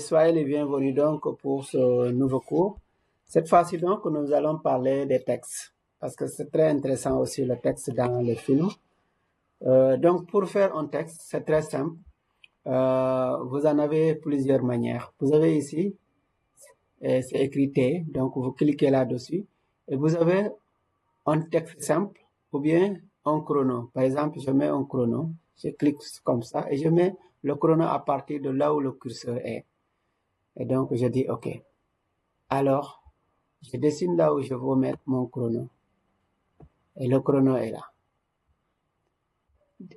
soyez les bienvenus donc pour ce nouveau cours. Cette fois-ci donc, nous allons parler des textes, parce que c'est très intéressant aussi le texte dans le film. Donc, pour faire un texte, c'est très simple. Vous en avez plusieurs manières. Vous avez ici, c'est écrit T, donc vous cliquez là-dessus, et vous avez un texte simple ou bien un chrono. Par exemple, je mets un chrono, je clique comme ça, et je mets le chrono à partir de là où le curseur est. Et donc, je dis OK. Alors, je dessine là où je veux mettre mon chrono. Et le chrono est là.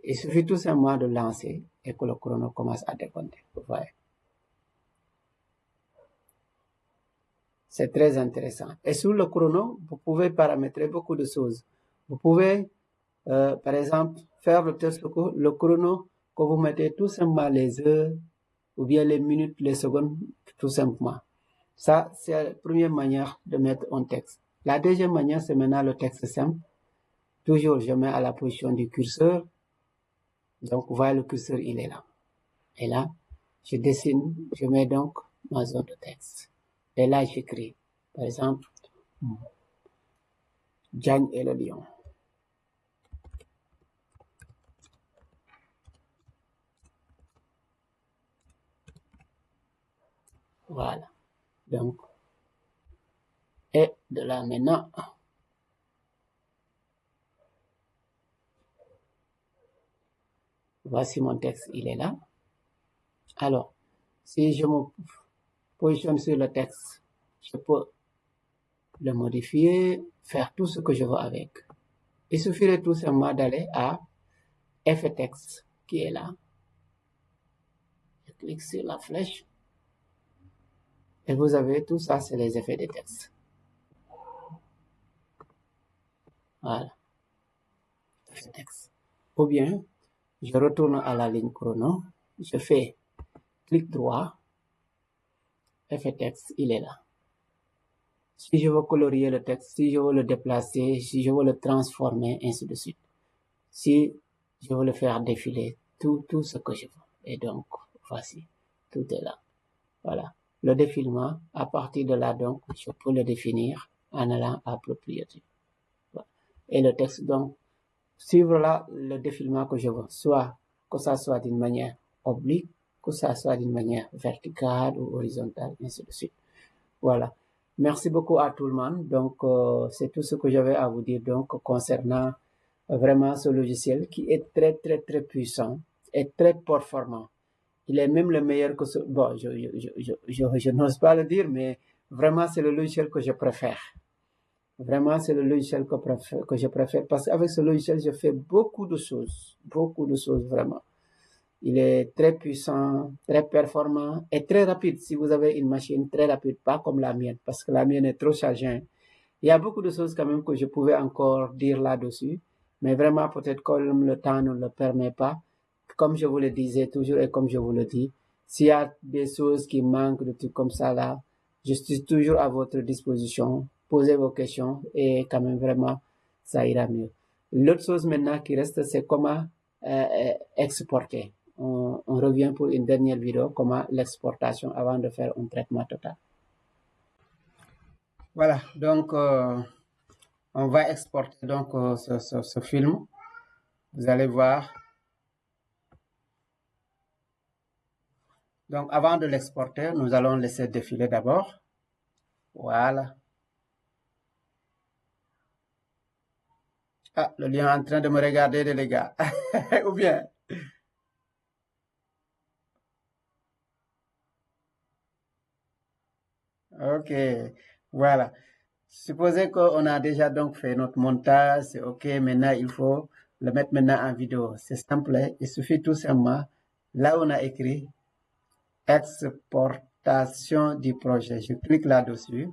Il suffit tout simplement de lancer et que le chrono commence à décompter. Vous voyez. C'est très intéressant. Et sur le chrono, vous pouvez paramétrer beaucoup de choses. Vous pouvez, par exemple, faire le test le chrono que vous mettez tout simplement les heures ou bien les minutes, les secondes, tout simplement. Ça, c'est la première manière de mettre un texte. La deuxième manière, c'est maintenant le texte simple. Toujours, je mets à la position du curseur. Donc, vous voyez, le curseur, il est là. Et là, je dessine, je mets donc ma zone de texte. Et là, j'écris, par exemple, Diagne et le lion. Voilà. Donc, et de là maintenant, voici mon texte, il est là. Alors, si je me positionne sur le texte, je peux le modifier, faire tout ce que je veux avec. Il suffirait tout simplement d'aller à Effet texte qui est là. Je clique sur la flèche et vous avez tout ça, c'est les effets de texte. Voilà. Effet texte. Ou bien, je retourne à la ligne chrono, je fais clic droit, effet texte, il est là. Si je veux colorier le texte, si je veux le déplacer, si je veux le transformer, ainsi de suite. Si je veux le faire défiler, tout ce que je veux. Et donc, voici, tout est là. Voilà. Le défilement, à partir de là, donc, je peux le définir en allant à propriété. Voilà. Et le texte, donc, suivre là le défilement que je veux, soit que ça soit d'une manière oblique, que ça soit d'une manière verticale ou horizontale, ainsi de suite. Voilà. Merci beaucoup à tout le monde. Donc, c'est tout ce que j'avais à vous dire donc concernant vraiment ce logiciel qui est très, très, très puissant et très performant. Il est même le meilleur que ce... Bon, je n'ose pas le dire, mais vraiment, c'est le logiciel que je préfère. Vraiment, c'est le logiciel que je préfère parce qu'avec ce logiciel, je fais beaucoup de choses vraiment. Il est très puissant, très performant et très rapide. Si vous avez une machine très rapide, pas comme la mienne, parce que la mienne est trop chargée. Il y a beaucoup de choses quand même que je pouvais encore dire là-dessus, mais vraiment, peut-être comme le temps ne le permet pas, comme je vous le disais toujours et comme je vous le dis, s'il y a des choses qui manquent, des trucs comme ça là, je suis toujours à votre disposition. Posez vos questions et quand même vraiment, ça ira mieux. L'autre chose maintenant qui reste, c'est comment exporter. On revient pour une dernière vidéo, comment l'exportation avant de faire un traitement total. Voilà, donc on va exporter donc ce film. Vous allez voir. Donc, avant de l'exporter, nous allons laisser défiler d'abord. Voilà. Ah, le lion est en train de me regarder, les gars. Ou bien. Ok. Voilà. Supposez qu'on a déjà donc fait notre montage. C'est ok. Maintenant, il faut le mettre maintenant en vidéo. C'est simple. Il suffit tout simplement. Là, on a écrit exportation du projet. Je clique là-dessus.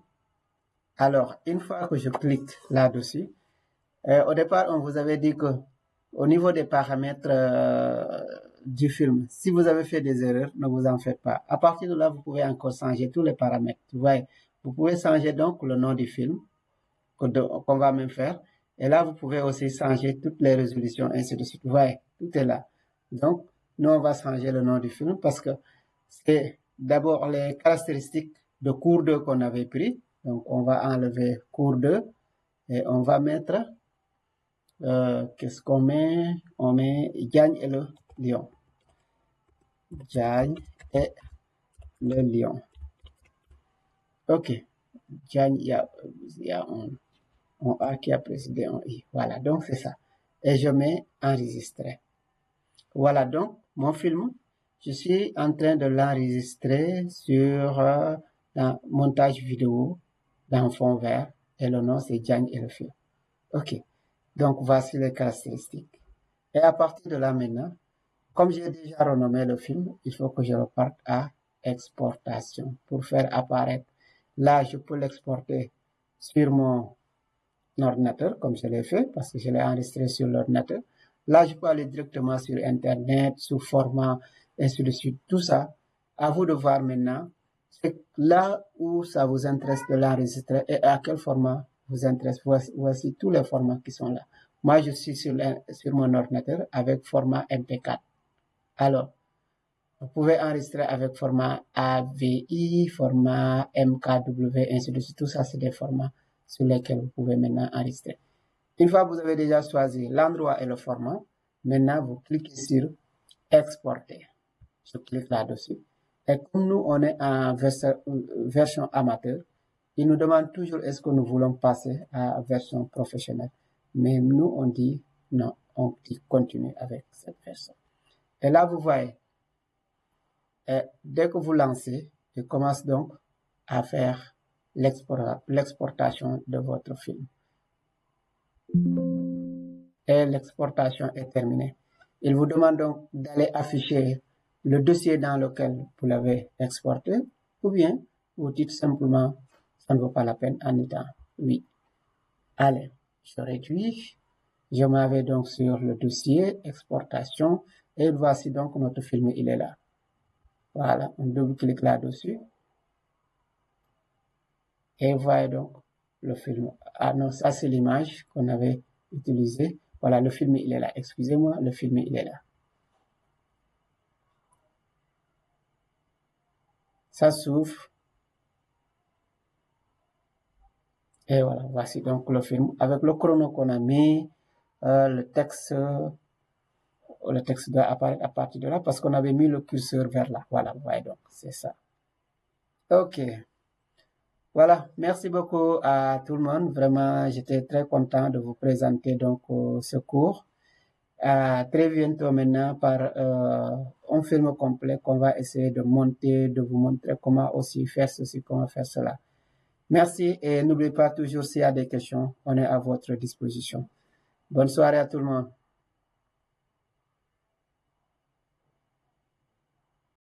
Alors, une fois que je clique là-dessus, au départ, on vous avait dit que au niveau des paramètres du film, si vous avez fait des erreurs, ne vous en faites pas. À partir de là, vous pouvez encore changer tous les paramètres. Vous voyez, vous pouvez changer donc le nom du film qu'on va même faire. Et là, vous pouvez aussi changer toutes les résolutions, ainsi de suite. Vous voyez, tout est là. Donc, nous, on va changer le nom du film parce que c'est d'abord les caractéristiques de cours 2 qu'on avait pris. Donc, on va enlever cours 2 et on va mettre, qu'est-ce qu'on met? On met Diagne et le lion. Diagne et le lion. Ok. Diagne, il y a un A qui a précédé un I. Voilà, donc c'est ça. Et je mets enregistrer. Voilà donc mon film. Je suis en train de l'enregistrer sur un montage vidéo dans fond vert. Et le nom c'est Diagne et le film. Ok. Donc voici les caractéristiques. Et à partir de là maintenant, comme j'ai déjà renommé le film, il faut que je reparte à exportation pour faire apparaître. Là, je peux l'exporter sur mon ordinateur, comme je l'ai fait, parce que je l'ai enregistré sur l'ordinateur. Là, je peux aller directement sur Internet, sous format, ainsi de suite. Tout ça, à vous de voir maintenant. C'est là où ça vous intéresse de l'enregistrer et à quel format vous intéresse. Voici tous les formats qui sont là. Moi, je suis sur mon ordinateur avec format MP4. Alors, vous pouvez enregistrer avec format AVI, format MKW, ainsi de suite. Tout ça, c'est des formats sur lesquels vous pouvez maintenant enregistrer. Une fois que vous avez déjà choisi l'endroit et le format, maintenant vous cliquez sur exporter. Je clique là-dessus. Et comme nous, on est en version amateur, il nous demande toujours est-ce que nous voulons passer à version professionnelle. Mais nous, on dit non, on dit continue avec cette version. Et là, vous voyez, dès que vous lancez, il commence donc à faire l'exportation de votre film. Et l'exportation est terminée. Il vous demande donc d'aller afficher le dossier dans lequel vous l'avez exporté, ou bien vous dites simplement ça ne vaut pas la peine en disant oui. Allez, je réduis. Je m'en vais donc sur le dossier exportation et voici donc notre film, il est là. Voilà, on double-clique là-dessus. Et vous voyez donc le film. Ah non, ça c'est l'image qu'on avait utilisée. Voilà, le film, il est là. Excusez-moi, le film, il est là. Ça s'ouvre. Et voilà, voici donc le film. Avec le chrono qu'on a mis, le texte doit apparaître à partir de là parce qu'on avait mis le curseur vers là. Voilà, vous voyez donc, c'est ça. Ok. Voilà, merci beaucoup à tout le monde. Vraiment, j'étais très content de vous présenter donc ce cours. À très bientôt maintenant par un film complet qu'on va essayer de monter, de vous montrer comment aussi faire ceci, comment faire cela. Merci et n'oubliez pas toujours s'il y a des questions, on est à votre disposition. Bonne soirée à tout le monde.